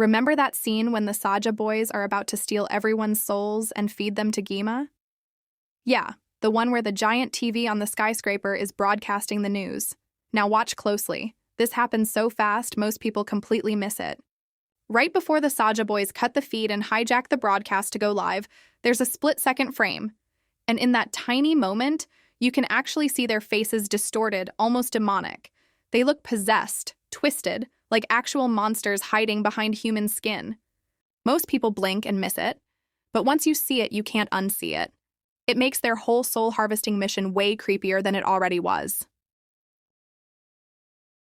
Remember that scene when the Saja boys are about to steal everyone's souls and feed them to Gima? Yeah, the one where the giant TV on the skyscraper is broadcasting the news. Now watch closely. This happens so fast, most people completely miss it. Right before the Saja boys cut the feed and hijack the broadcast to go live, there's a split-second frame. And in that tiny moment, you can actually see their faces distorted, almost demonic. They look possessed, twisted, like actual monsters hiding behind human skin. Most people blink and miss it, but once you see it, you can't unsee it. It makes their whole soul-harvesting mission way creepier than it already was.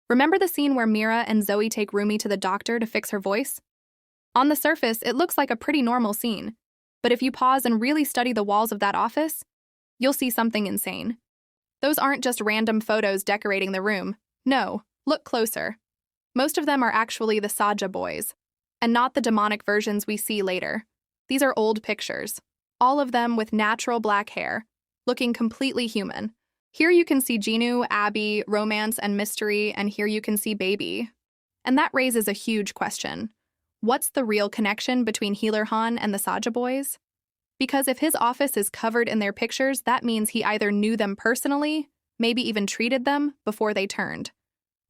Remember the scene where Mira and Zoe take Roomie to the doctor to fix her voice? On the surface, it looks like a pretty normal scene, but if you pause and really study the walls of that office, you'll see something insane. Those aren't just random photos decorating the room. No, look closer. Most of them are actually the Saja boys, and not the demonic versions we see later. These are old pictures, all of them with natural black hair, looking completely human. Here you can see Jinu, Abby, romance and mystery, and here you can see baby. And that raises a huge question. What's the real connection between Healer Han and the Saja boys? Because if his office is covered in their pictures, that means he either knew them personally, maybe even treated them before they turned.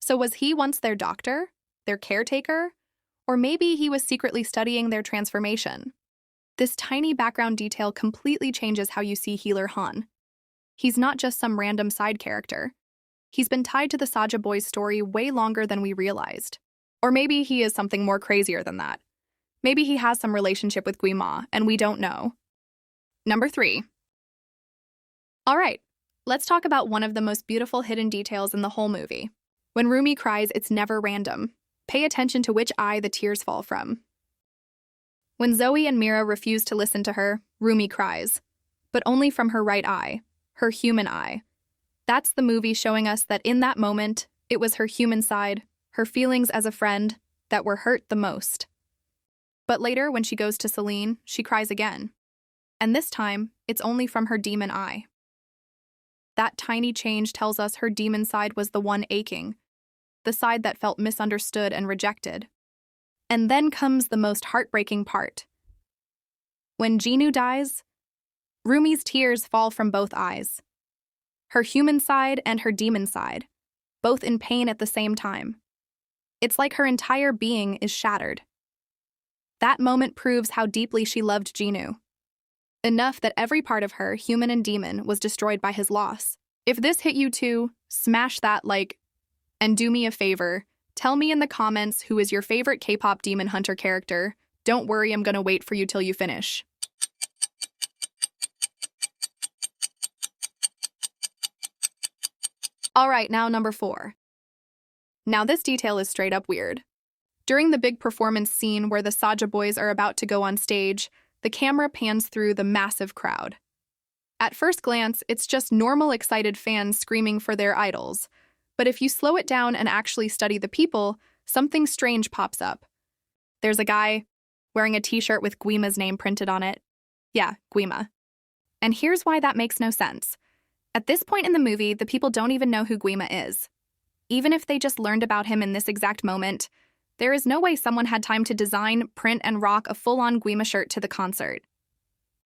So was he once their doctor, their caretaker, or maybe he was secretly studying their transformation? This tiny background detail completely changes how you see Healer Han. He's not just some random side character. He's been tied to the Saja boys' story way longer than we realized. Or maybe he is something more crazier than that. Maybe he has some relationship with Guima, and we don't know. Number 3. All right, let's talk about one of the most beautiful hidden details in the whole movie. When Roomie cries, it's never random. Pay attention to which eye the tears fall from. When Zoe and Mira refuse to listen to her, Roomie cries, but only from her right eye, her human eye. That's the movie showing us that in that moment, it was her human side, her feelings as a friend, that were hurt the most. But later, when she goes to Celine, she cries again. And this time, it's only from her demon eye. That tiny change tells us her demon side was the one aching, the side that felt misunderstood and rejected. And then comes the most heartbreaking part. When Jinu dies, Roomie's tears fall from both eyes. Her human side and her demon side, both in pain at the same time. It's like her entire being is shattered. That moment proves how deeply she loved Jinu. Enough that every part of her, human and demon, was destroyed by his loss. If this hit you too, smash that like, and do me a favor, tell me in the comments who is your favorite Kpop Demon Hunter character. Don't worry, I'm gonna wait for you till you finish. Alright, now number 4. Now this detail is straight up weird. During the big performance scene where the Saja boys are about to go on stage, the camera pans through the massive crowd. At first glance, it's just normal excited fans screaming for their idols. But if you slow it down and actually study the people, something strange pops up. There's a guy wearing a t-shirt with Guima's name printed on it. Yeah, Guima. And here's why that makes no sense. At this point in the movie, the people don't even know who Guima is. Even if they just learned about him in this exact moment, there is no way someone had time to design, print, and rock a full-on Guima shirt to the concert.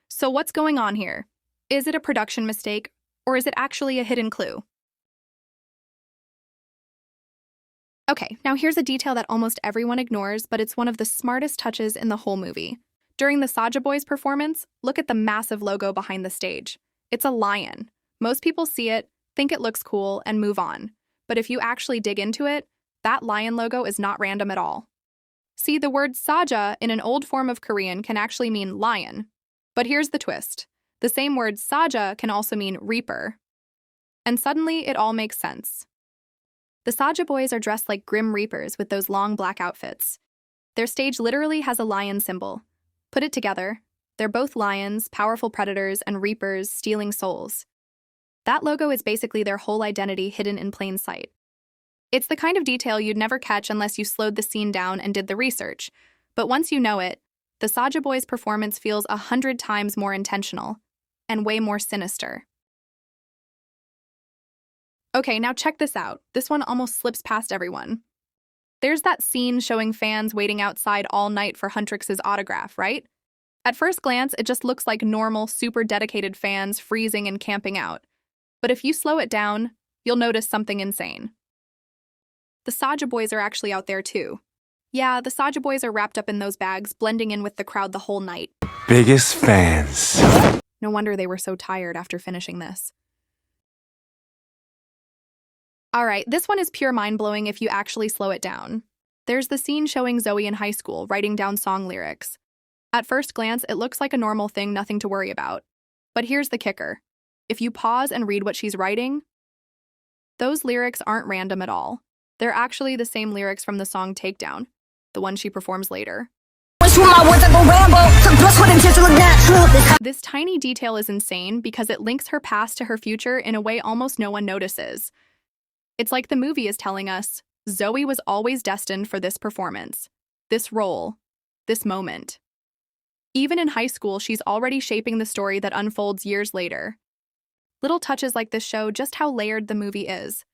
So what's going on here? Is it a production mistake, or is it actually a hidden clue? Okay, now here's a detail that almost everyone ignores, but it's one of the smartest touches in the whole movie. During the Saja boys' performance, look at the massive logo behind the stage. It's a lion. Most people see it, think it looks cool, and move on. But if you actually dig into it, that lion logo is not random at all. See, the word Saja in an old form of Korean can actually mean lion. But here's the twist. The same word Saja can also mean reaper. And suddenly, it all makes sense. The Saja boys are dressed like grim reapers with those long black outfits. Their stage literally has a lion symbol. Put it together, they're both lions, powerful predators, and reapers stealing souls. That logo is basically their whole identity hidden in plain sight. It's the kind of detail you'd never catch unless you slowed the scene down and did the research. But once you know it, the Saja boys' performance feels 100 times more intentional and way more sinister. Okay, now check this out. This one almost slips past everyone. There's that scene showing fans waiting outside all night for Huntrix's autograph, right? At first glance, it just looks like normal, super dedicated fans freezing and camping out. But if you slow it down, you'll notice something insane. The Saja boys are actually out there too. Yeah, the Saja boys are wrapped up in those bags, blending in with the crowd the whole night. Biggest fans. No wonder they were so tired after finishing this. Alright, this one is pure mind-blowing if you actually slow it down. There's the scene showing Zoe in high school, writing down song lyrics. At first glance, it looks like a normal thing, nothing to worry about. But here's the kicker. If you pause and read what she's writing, those lyrics aren't random at all. They're actually the same lyrics from the song Takedown, the one she performs later. This tiny detail is insane because it links her past to her future in a way almost no one notices. It's like the movie is telling us, Zoe was always destined for this performance, this role, this moment. Even in high school, she's already shaping the story that unfolds years later. Little touches like this show just how layered the movie is.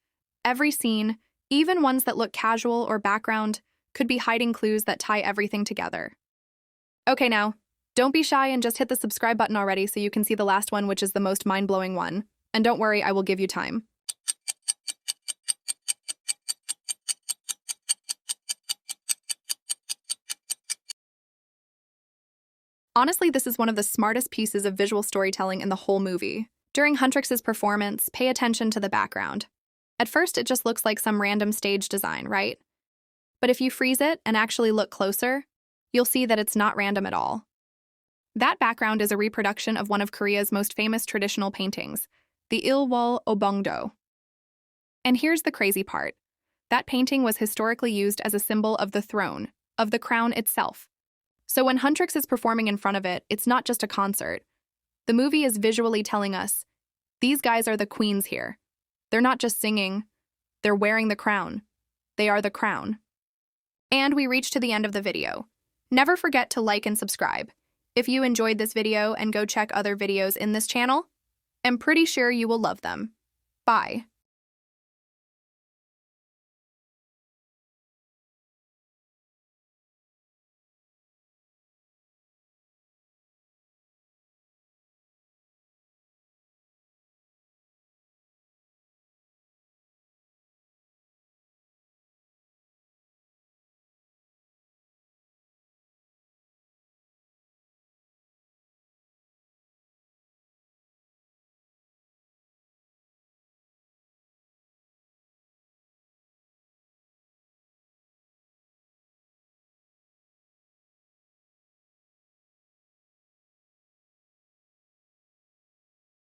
Every scene, even ones that look casual or background, could be hiding clues that tie everything together. Okay now, don't be shy and just hit the subscribe button already so you can see the last one, which is the most mind-blowing one. And don't worry, I will give you time. Honestly, this is one of the smartest pieces of visual storytelling in the whole movie. During Huntrix's performance, pay attention to the background. At first, it just looks like some random stage design, right? But if you freeze it and actually look closer, you'll see that it's not random at all. That background is a reproduction of one of Korea's most famous traditional paintings, the Ilwol Obongdo. And here's the crazy part. That painting was historically used as a symbol of the throne, of the crown itself. So when Huntrix is performing in front of it, it's not just a concert. The movie is visually telling us, these guys are the queens here. They're not just singing, they're wearing the crown. They are the crown. And we reach to the end of the video. Never forget to like and subscribe. If you enjoyed this video and go check other videos in this channel, I'm pretty sure you will love them. Bye.